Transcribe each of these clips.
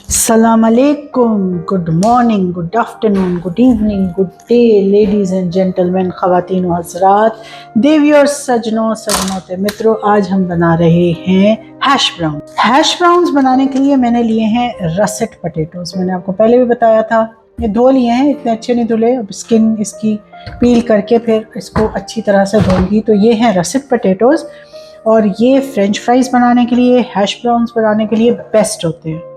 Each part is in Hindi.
Assalamu alaikum, good morning, good afternoon, good evening, good day, ladies and gentlemen, ख़वातीन व हज़रात, देवियों, सजनों, सजनों मित्रों। आज हम बना रहे हैं हैश ब्राउन। हैश ब्राउन्स बनाने के लिए मैंने लिए हैं रसेट पटेटोज़। मैंने आपको पहले भी बताया था। ये धो लिए हैं, इतने अच्छे नहीं धुले। अब स्किन इसकी पील करके फिर इसको अच्छी तरह से धोऊंगी। तो ये हैं रसेट पटेटोज़ और ये फ्रेंच फ्राइज़ बनाने के लिए, हैश ब्राउन्स बनाने के लिए बेस्ट होते हैं।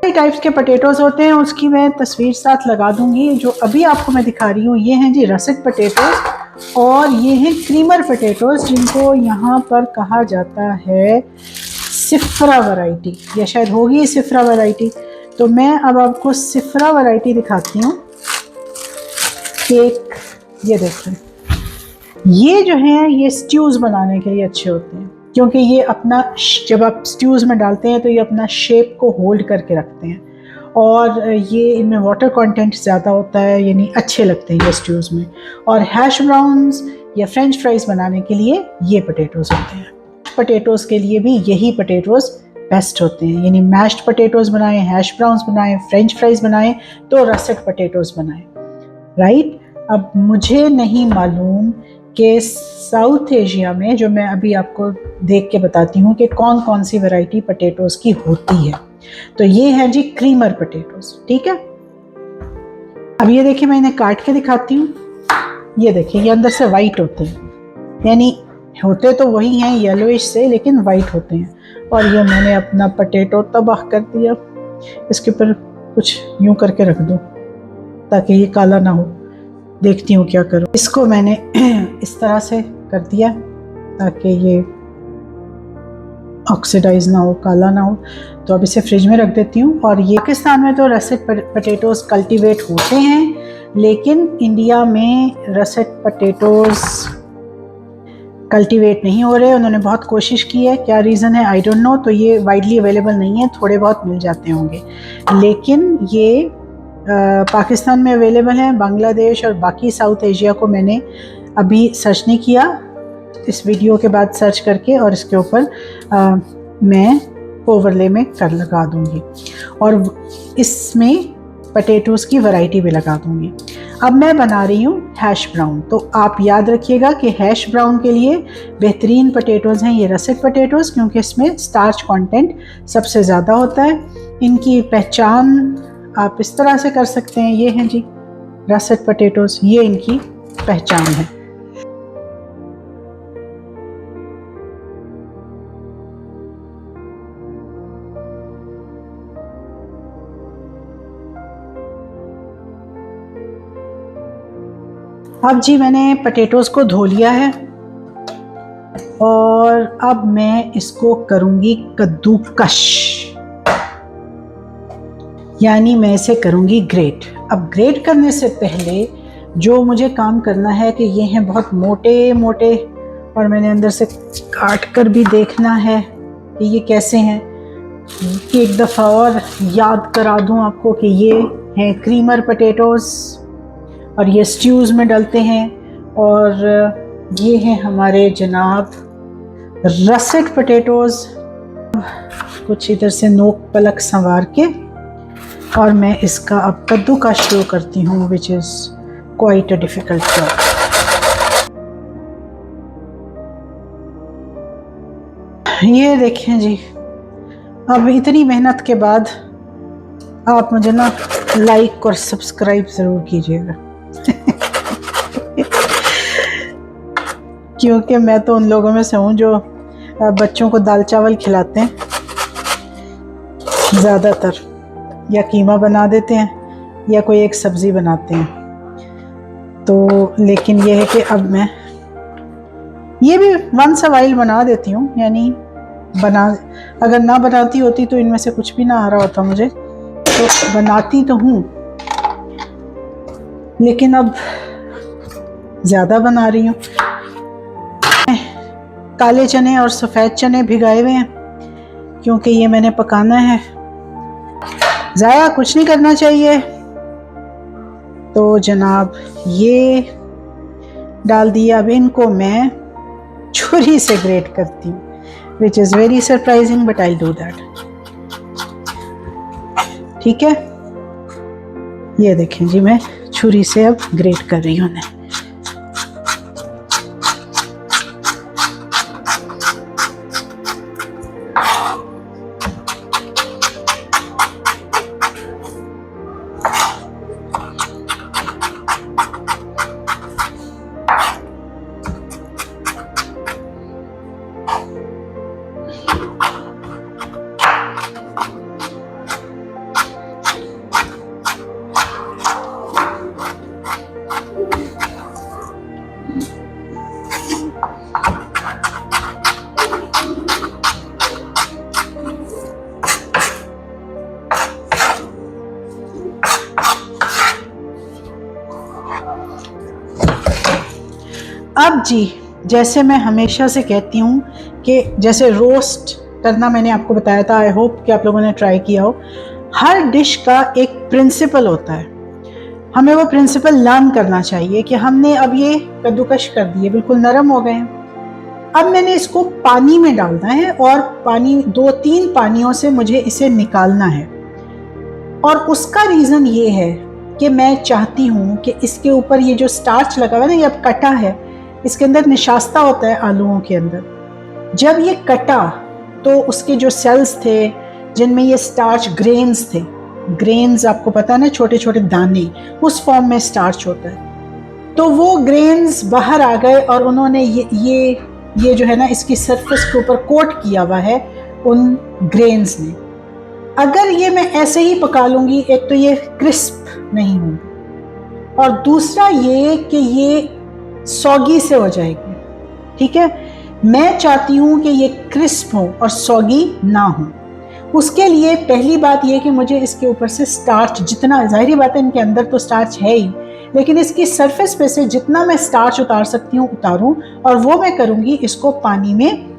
कई टाइप्स के पटेटोज़ होते हैं, उसकी मैं तस्वीर साथ लगा दूंगी। जो अभी आपको मैं दिखा रही हूँ ये हैं जी रसेट पटेटोज़ और ये हैं क्रीमर पटेटोज़, जिनको यहाँ पर कहा जाता है सिफ्रा वैरायटी, या शायद होगी सिफ्रा वैरायटी। तो मैं अब आपको सिफ्रा वैरायटी दिखाती हूँ। एक ये देखिए, ये जो है ये स्ट्यूज़ बनाने के लिए अच्छे होते हैं, क्योंकि ये अपना जब आप स्ट्यूज़ में डालते हैं तो ये अपना शेप को होल्ड करके रखते हैं और ये इनमें वाटर कंटेंट ज़्यादा होता है, यानी अच्छे लगते हैं ये स्ट्यूज़ में। और हैश ब्राउन्स या फ्रेंच फ्राइज़ बनाने के लिए ये पटेटोज़ होते हैं। पटेटोज़ के लिए भी यही पटेटोज़ बेस्ट होते हैं, यानी मैश्ड पटेटोज़ बनाएं, हैश ब्राउन्स बनाएं, फ्रेंच फ्राइज़ बनाएं तो रसेट पटेटोज़ बनाएं, राइट। अब मुझे नहीं मालूम कि साउथ एशिया में, जो मैं अभी आपको देख के बताती हूँ कि कौन कौन सी वैरायटी पटेटोज़ की होती है। तो ये है जी क्रीमर पटेटोज़, ठीक है। अब ये देखिए, मैं इन्हें काट के दिखाती हूँ। ये देखिए, ये अंदर से वाइट होते हैं, यानी होते तो वही हैं येलोइश से, लेकिन वाइट होते हैं। और ये मैंने अपना पटेटो तबाह कर दिया। इसके ऊपर कुछ यूं करके रख दो ताकि ये काला ना हो। देखती हूँ क्या करूँ। इसको मैंने इस तरह से कर दिया ताकि ये ऑक्सीडाइज ना हो, काला ना हो। तो अब इसे फ्रिज में रख देती हूँ। और ये पाकिस्तान में तो रसेट पटेटोज़ कल्टीवेट होते हैं, लेकिन इंडिया में रसेट पटेटोज़ कल्टीवेट नहीं हो रहे। उन्होंने बहुत कोशिश की है, क्या रीज़न है आई डोंट नो। तो ये वाइडली अवेलेबल नहीं है, थोड़े बहुत मिल जाते होंगे, लेकिन ये पाकिस्तान में अवेलेबल है। बांग्लादेश और बाकी साउथ एशिया को मैंने अभी सर्च नहीं किया, इस वीडियो के बाद सर्च करके और इसके ऊपर मैं ओवरले में कर लगा दूंगी और इसमें पटेटोज़ की वैरायटी भी लगा दूंगी। अब मैं बना रही हूँ हैश ब्राउन। तो आप याद रखिएगा कि हैश ब्राउन के लिए बेहतरीन पटेटोज़ हैं ये रसेट पटेटोज़, क्योंकि इसमें स्टार्च कंटेंट सबसे ज़्यादा होता है। इनकी पहचान आप इस तरह से कर सकते हैं। ये हैं जी रसेट पटेटोज़, ये इनकी पहचान है। अब जी मैंने पटेटोज़ को धो लिया है और अब मैं इसको करूँगी कद्दूकश, यानी मैं इसे करूँगी ग्रेट। अब ग्रेट करने से पहले जो मुझे काम करना है कि ये हैं बहुत मोटे मोटे, और मैंने अंदर से काट कर भी देखना है कि ये कैसे हैं। एक दफ़ा और याद करा दूँ आपको कि ये हैं क्रीमर पटेटोज़ और ये स्ट्यूज़ में डलते हैं। और ये हैं हमारे जनाब रसेट पटेटोज़। कुछ इधर से नोक पलक संवार के और मैं इसका अब कद्दू का शुरू करती हूँ, which is quite a difficult job. ये देखें जी, अब इतनी मेहनत के बाद आप मुझे ना लाइक और सब्सक्राइब ज़रूर कीजिएगा क्योंकि मैं तो उन लोगों में से हूँ जो बच्चों को दाल चावल खिलाते हैं ज़्यादातर, या कीमा बना देते हैं या कोई एक सब्ज़ी बनाते हैं। तो लेकिन यह है कि अब मैं ये भी वंस अ वाइल बना देती हूँ, यानी अगर ना बनाती होती तो इनमें से कुछ भी ना आ रहा होता मुझे। तो बनाती तो हूँ, लेकिन अब ज़्यादा बना रही हूँ। काले चने और सफ़ेद चने भिगाए हुए हैं, क्योंकि ये मैंने पकाना है, ज़ाया कुछ नहीं करना चाहिए। तो जनाब ये डाल दिया। अब इनको मैं छुरी से ग्रेट करती हूँ, which is very surprising, but I do that. ठीक है, ये देखें जी, मैं छुरी से अब ग्रेट कर रही हूँ उन्हें। अब जी, जैसे मैं हमेशा से कहती हूँ कि जैसे रोस्ट करना मैंने आपको बताया था, आई होप कि आप लोगों ने ट्राई किया हो। हर डिश का एक प्रिंसिपल होता है, हमें वो प्रिंसिपल लर्न करना चाहिए कि हमने अब ये कद्दूकश कर दिए, बिल्कुल नरम हो गए हैं। अब मैंने इसको पानी में डालना है और पानी 2-3 पानियों से मुझे इसे निकालना है। और उसका रीज़न ये है कि मैं चाहती हूँ कि इसके ऊपर ये जो स्टार्च लगा हुआ है ना, ये अब कटा है, इसके अंदर निशास्ता होता है आलूओं के अंदर। जब ये कटा तो उसके जो सेल्स थे जिनमें ये स्टार्च ग्रेन्स थे, ग्रेन्स आपको पता है ना, छोटे छोटे दाने, उस फॉर्म में स्टार्च होता है, तो वो ग्रेन्स बाहर आ गए और उन्होंने ये जो है ना, इसकी सरफेस के ऊपर कोट किया हुआ है उन ग्रेन्स ने। अगर ये मैं ऐसे ही पका लूंगी, एक तो ये क्रिस्प नहीं होगी और दूसरा ये कि ये सॉगी से हो जाएगी। ठीक है, मैं चाहती हूँ कि ये क्रिस्प हो और सॉगी ना हो। उसके लिए पहली बात ये कि मुझे इसके ऊपर से स्टार्च जितना, जाहिर बात है इनके अंदर तो स्टार्च है ही, लेकिन इसकी सरफेस पे से जितना मैं स्टार्च उतार सकती हूँ उतारूँ, और वो मैं करूँगी इसको पानी में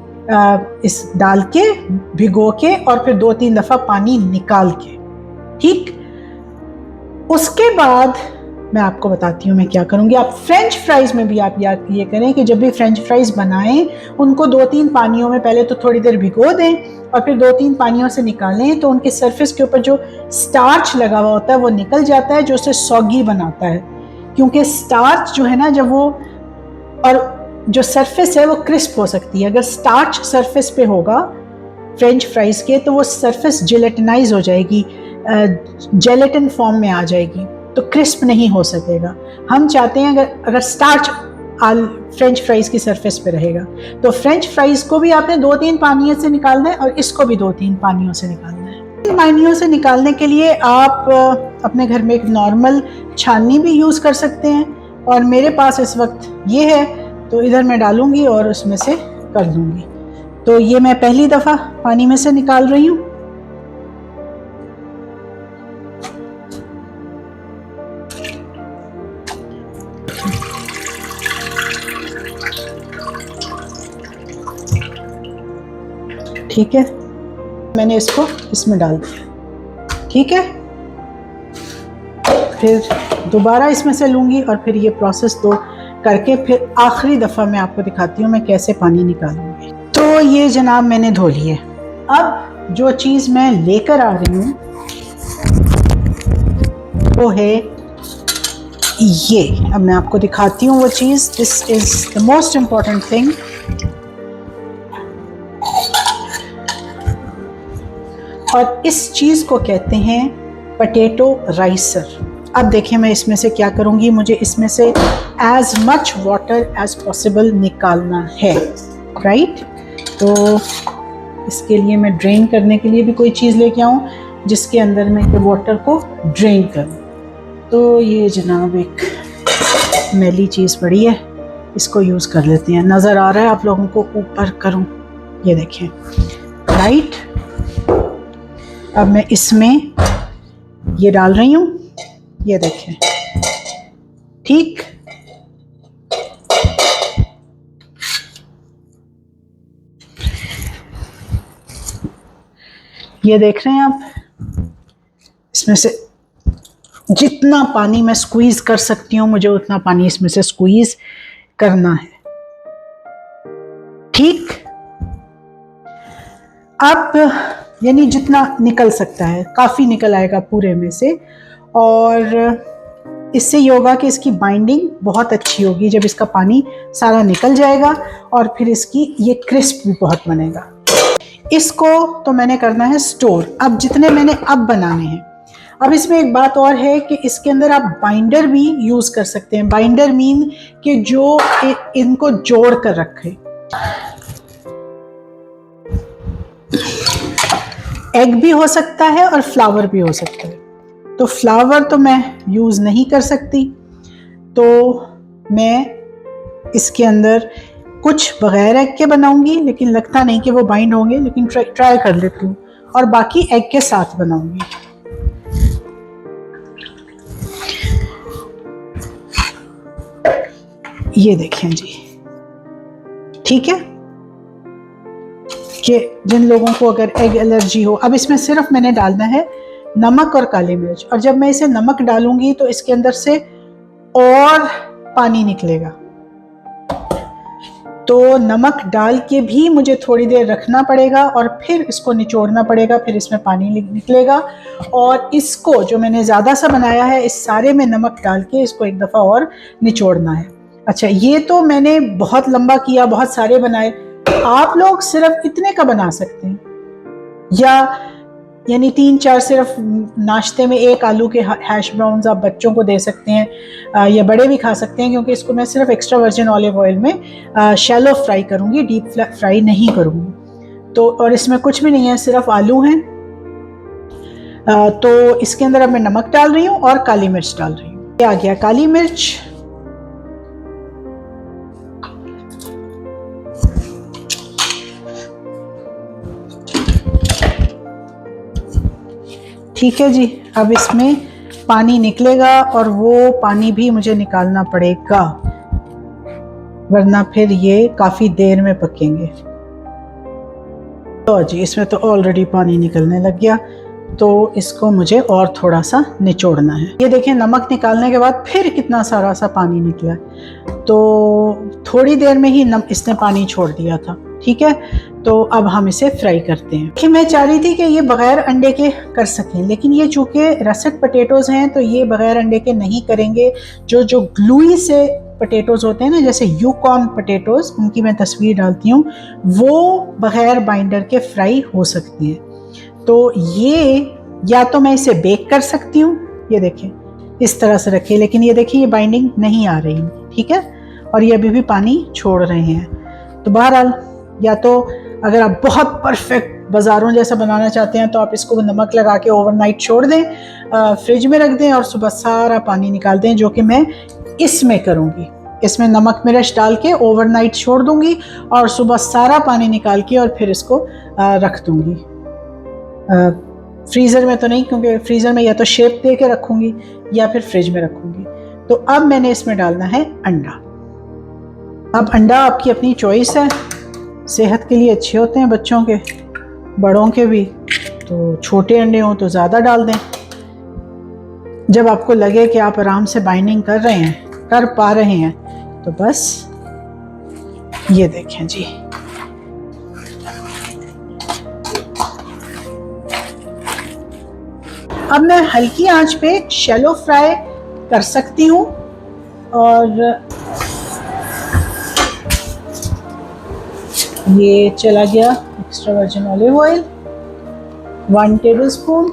इस डाल के भिगो के और फिर 2-3 दफ़ा पानी निकाल के। ठीक, उसके बाद मैं आपको बताती हूँ मैं क्या करूँगी। आप फ्रेंच फ्राइज़ में भी आप याद ये करें कि जब भी फ्रेंच फ्राइज़ बनाएं, उनको 2-3 पानियों में पहले तो थोड़ी देर भिगो दें और फिर 2-3 पानियों से निकालें, तो उनके सरफेस के ऊपर जो स्टार्च लगा हुआ होता है वो निकल जाता है, जो उसे सॉगी बनाता है। क्योंकि स्टार्च जो है ना, जब वो, और जो सरफेस है वो क्रिस्प हो सकती है। अगर स्टार्च सरफेस पे होगा फ्रेंच फ्राइज के, तो वो सरफेस जिलेटिनाइज हो जाएगी, जेलेटिन फॉर्म में आ जाएगी, तो क्रिस्प नहीं हो सकेगा। हम चाहते हैं अगर स्टार्च फ्रेंच फ्राइज की सरफेस पे रहेगा, तो फ्रेंच फ्राइज को भी आपने 2-3 पानियों से निकालना है और इसको भी 2-3 पानियों से निकालना है। पानियों से निकालने के लिए आप अपने घर में एक नॉर्मल छाननी भी यूज़ कर सकते हैं, और मेरे पास इस वक्त ये है, तो इधर मैं डालूंगी और उसमें से कर दूंगी। तो ये मैं पहली दफ़ा पानी में से निकाल रही हूँ। ठीक है, मैंने इसको इसमें डाल दिया। ठीक है, फिर दोबारा इसमें से लूँगी और फिर ये प्रोसेस दो करके फिर आखिरी दफ़ा मैं आपको दिखाती हूँ मैं कैसे पानी निकालूंगी। तो ये जनाब मैंने धो लिए। अब जो चीज़ मैं लेकर आ रही हूँ वो है ये। अब मैं आपको दिखाती हूँ वो चीज़। This is the most important thing. और इस चीज़ को कहते हैं पोटैटो राइसर। अब देखिए मैं इसमें से क्या करूँगी, मुझे इसमें से as much water as possible निकालना है, राइट। तो इसके लिए मैं ड्रेन करने के लिए भी कोई चीज़ लेके आऊँ जिसके अंदर मैं वाटर को ड्रेन करूँ। तो ये जनाब एक मैली चीज़ पड़ी है, इसको यूज़ कर लेते हैं। नज़र आ रहा है आप लोगों को, ऊपर करूँ, ये देखें, राइट। अब मैं इसमें ये डाल रही हूँ, ये देखें, ठीक। ये देख रहे हैं आप, इसमें से जितना पानी मैं स्क्वीज कर सकती हूँ मुझे उतना पानी इसमें से स्क्वीज करना है, ठीक। अब यानी जितना निकल सकता है, काफ़ी निकल आएगा पूरे में से। और इससे ये होगा कि इसकी बाइंडिंग बहुत अच्छी होगी जब इसका पानी सारा निकल जाएगा, और फिर इसकी ये क्रिस्प भी बहुत बनेगा। इसको तो मैंने करना है स्टोर। अब जितने मैंने अब बनाने हैं, अब इसमें एक बात और है कि इसके अंदर आप बाइंडर भी यूज़ कर सकते हैं। बाइंडर मीन कि जो इनको जोड़ कर रखे। एग भी हो सकता है और फ्लावर भी हो सकता है। तो फ्लावर तो मैं यूज़ नहीं कर सकती, तो मैं इसके अंदर कुछ बगैर एग के बनाऊंगी, लेकिन लगता नहीं कि वो बाइंड होंगे, लेकिन ट्राई कर लेती हूँ। और बाकी एग के साथ बनाऊंगी। ये देखें जी, ठीक है, कि जिन लोगों को अगर एग एलर्जी हो। अब इसमें सिर्फ मैंने डालना है नमक और काली मिर्च, और जब मैं इसे नमक डालूंगी तो इसके अंदर से और पानी निकलेगा। तो नमक डाल के भी मुझे थोड़ी देर रखना पड़ेगा और फिर इसको निचोड़ना पड़ेगा, फिर इसमें पानी निकलेगा। और इसको जो मैंने ज़्यादा सा बनाया है, इस सारे में नमक डाल के इसको एक दफ़ा और निचोड़ना है। अच्छा, ये तो मैंने बहुत लंबा किया, बहुत सारे बनाए। आप लोग सिर्फ इतने का बना सकते हैं, या यानी 3-4 सिर्फ नाश्ते में एक आलू के हैश ब्राउन्स आप बच्चों को दे सकते हैं, या बड़े भी खा सकते हैं, क्योंकि इसको मैं सिर्फ एक्स्ट्रा वर्जिन ऑलिव ऑयल में शैलो फ्राई करूँगी, डीप फ्राई नहीं करूँगी। तो और इसमें कुछ भी नहीं है, सिर्फ आलू हैं। तो इसके अंदर अब मैं नमक डाल रही हूँ और काली मिर्च डाल रही हूँ। ये आ गया काली मिर्च, ठीक है जी। अब इसमें पानी निकलेगा और वो पानी भी मुझे निकालना पड़ेगा, वरना फिर ये काफ़ी देर में पकेंगे। तो जी इसमें तो ऑलरेडी पानी निकलने लग गया, तो इसको मुझे और थोड़ा सा निचोड़ना है। ये देखें, नमक निकालने के बाद फिर कितना सारा सा पानी निकला, तो थोड़ी देर में ही इसने पानी छोड़ दिया था। ठीक है, तो अब हम इसे फ्राई करते हैं। कि मैं चाह रही थी कि ये बगैर अंडे के कर सकें, लेकिन ये चूँकि रसेट पटेटोज़ हैं तो ये बगैर अंडे के नहीं करेंगे। जो ग्लूई से पटेटोज़ होते हैं ना, जैसे यूकॉर्न पटेटोज़, उनकी मैं तस्वीर डालती हूँ, वो बगैर बाइंडर के फ्राई हो सकती हैं। तो ये या तो मैं इसे बेक कर सकती हूँ, ये देखें इस तरह से रखिए, लेकिन ये देखिए ये बाइंडिंग नहीं आ रही, ठीक है, और ये अभी भी पानी छोड़ रहे हैं। तो बहरहाल, या तो अगर आप बहुत परफेक्ट बाज़ारों जैसा बनाना चाहते हैं तो आप इसको नमक लगा के ओवरनाइट छोड़ दें, फ्रिज में रख दें और सुबह सारा पानी निकाल दें, जो कि मैं इसमें करूँगी। इसमें नमक मिर्च डाल के ओवरनाइट छोड़ दूँगी और सुबह सारा पानी निकाल के और फिर इसको रख दूँगी। फ्रीज़र में तो नहीं, क्योंकि फ्रीज़र में या तो शेप दे के रखूँगी या फिर फ्रिज में रखूँगी। तो अब मैंने इसमें डालना है अंडा। अब अंडा आपकी अपनी चॉइस है, सेहत के लिए अच्छे होते हैं बच्चों के, बड़ों के भी। तो छोटे अंडे हों तो ज़्यादा डाल दें। जब आपको लगे कि आप आराम से बाइंडिंग कर रहे हैं, कर पा रहे हैं, तो बस ये देखें जी, अब मैं हल्की आंच पे शैलो फ्राई कर सकती हूँ। और ये चला गया extra virgin olive oil 1 tablespoon.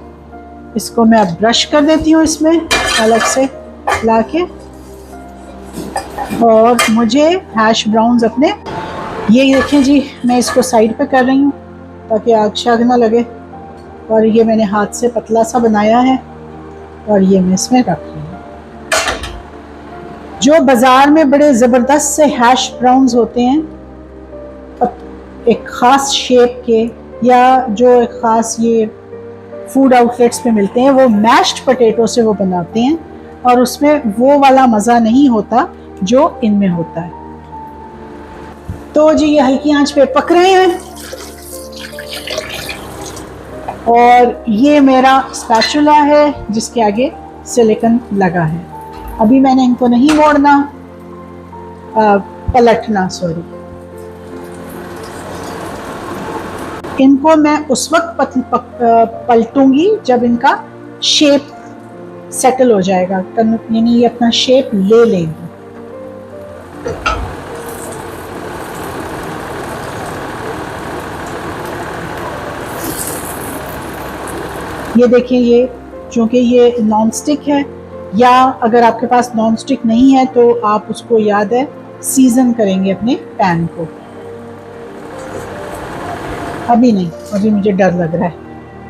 इसको मैं अब ब्रश कर देती हूँ इसमें अलग से लाके। और मुझे हैश ब्राउन्स अपने, ये देखें जी, मैं इसको साइड पे कर रही हूँ ताकि आग शाग ना लगे। और ये मैंने हाथ से पतला सा बनाया है और ये मैं इसमें रख रही हूँ। जो बाज़ार में बड़े ज़बरदस्त से हैश ब्राउन्स होते हैं, एक ख़ास शेप के, या जो एक ख़ास ये फूड आउटलेट्स पे मिलते हैं, वो मैश्ड पोटैटो से वो बनाते हैं और उसमें वो वाला मज़ा नहीं होता जो इनमें होता है। तो जी ये हल्की आंच पे पक रहे हैं और ये मेरा स्पैचुला है जिसके आगे सिलिकन लगा है। अभी मैंने इनको नहीं मोड़ना, पलटना, सॉरी। इनको मैं उस वक्त पलटूंगी जब इनका शेप सेटल हो जाएगा, यानी ये अपना शेप ले लेंगे। ये देखिए, ये चूंकि ये नॉन स्टिक है, या अगर आपके पास नॉन स्टिक नहीं है तो आप उसको याद है सीजन करेंगे अपने पैन को। अभी नहीं, अभी मुझे डर लग रहा है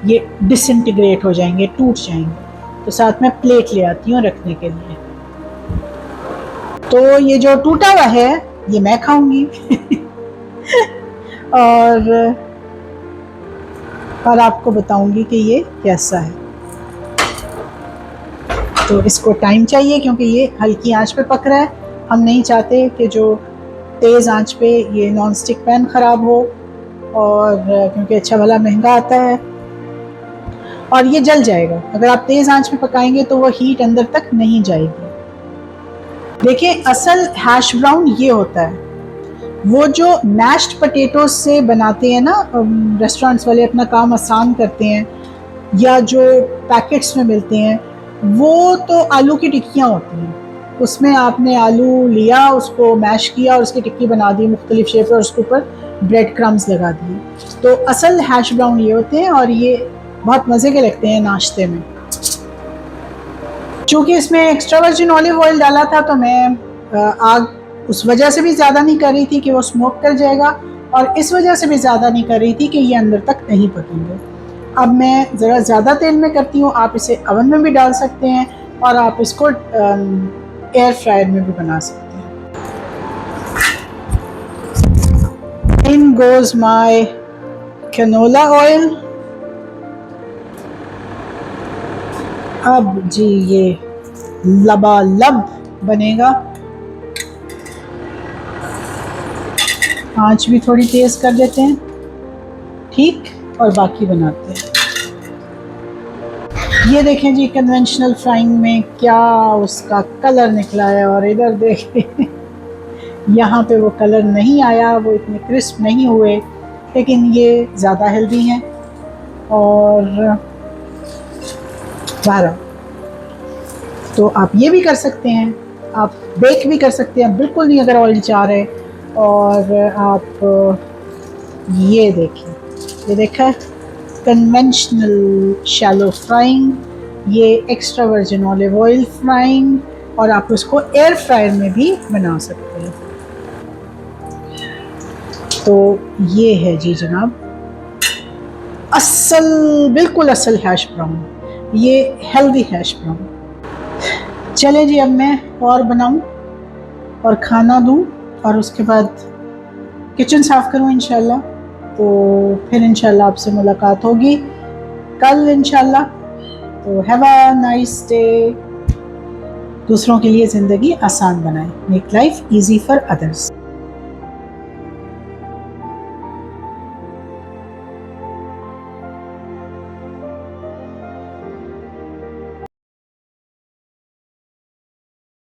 ये डिसइंटीग्रेट हो जाएंगे, टूट जाएंगे, तो साथ में प्लेट ले आती हूँ रखने के लिए। तो ये जो टूटा हुआ है ये मैं खाऊंगी और आपको बताऊंगी कि ये कैसा है। तो इसको टाइम चाहिए क्योंकि ये हल्की आंच पे पक रहा है। हम नहीं चाहते कि जो तेज़ आंच पे ये नॉन स्टिक पैन ख़राब हो, और क्योंकि अच्छा भला महंगा आता है और ये जल जाएगा। अगर आप तेज़ आंच पे पकाएंगे तो वो हीट अंदर तक नहीं जाएगी। देखिए, असल हैश ब्राउन ये होता है, वो जो मैश्ड पोटैटोज से बनाते हैं ना, रेस्टोरेंट्स वाले अपना काम आसान करते हैं, या जो पैकेट्स में मिलते हैं, वो तो आलू की टिक्कियाँ होती हैं। उसमें आपने आलू लिया, उसको मैश किया और उसकी टिक्की बना दी मुख्तलिफ शेप में, और उसके ऊपर ब्रेड क्रम्स लगा दिए। तो असल हैश ब्राउन ये होते हैं और ये बहुत मज़े के लगते हैं नाश्ते में। चूँकि इसमें एक्स्ट्रा वर्जिन ऑलिव ऑयल डाला था तो मैं आग उस वजह से भी ज़्यादा नहीं कर रही थी कि वो स्मोक कर जाएगा, और इस वजह से भी ज़्यादा नहीं कर रही थी कि ये अंदर तक नहीं पकेंगे। अब मैं ज़रा ज़्यादा तेल में करती हूँ। आप इसे अवन में भी डाल सकते हैं और आप इसको एयर फ्रायर में भी बना सकते हैं। इन गोज़ माय कैनोला ऑयल। अब जी ये लबालब बनेगा। आंच भी थोड़ी तेज कर देते हैं, ठीक, और बाकी बनाते हैं। ये देखें जी, कन्वेंशनल फ्राइंग में क्या उसका कलर निकला है, और इधर देखें यहाँ पे वो कलर नहीं आया, वो इतने क्रिस्प नहीं हुए, लेकिन ये ज़्यादा हेल्दी हैं। और 12 तो आप ये भी कर सकते हैं, आप बेक भी कर सकते हैं, बिल्कुल नहीं अगर ऑयल चाह रहे। और आप ये देखिए, ये देखा कन्वेंशनल शैलो फ्राइंग, ये extra virgin olive oil frying, और आप उसको एयर फ्रायर में भी बना सकते हैं। तो ये है जी जनाब असल, बिल्कुल असल हैश ब्राउन, ये हेल्दी हैश ब्राउन। चले जी, अब मैं और बनाऊं और खाना दूं, और उसके बाद किचन साफ़ करूं इंशाल्लाह। तो फिर इंशाल्लाह आपसे मुलाकात होगी कल इंशाल्लाह। तो हैव अ नाइस डे। दूसरों के लिए ज़िंदगी आसान बनाएं, make life easy for others.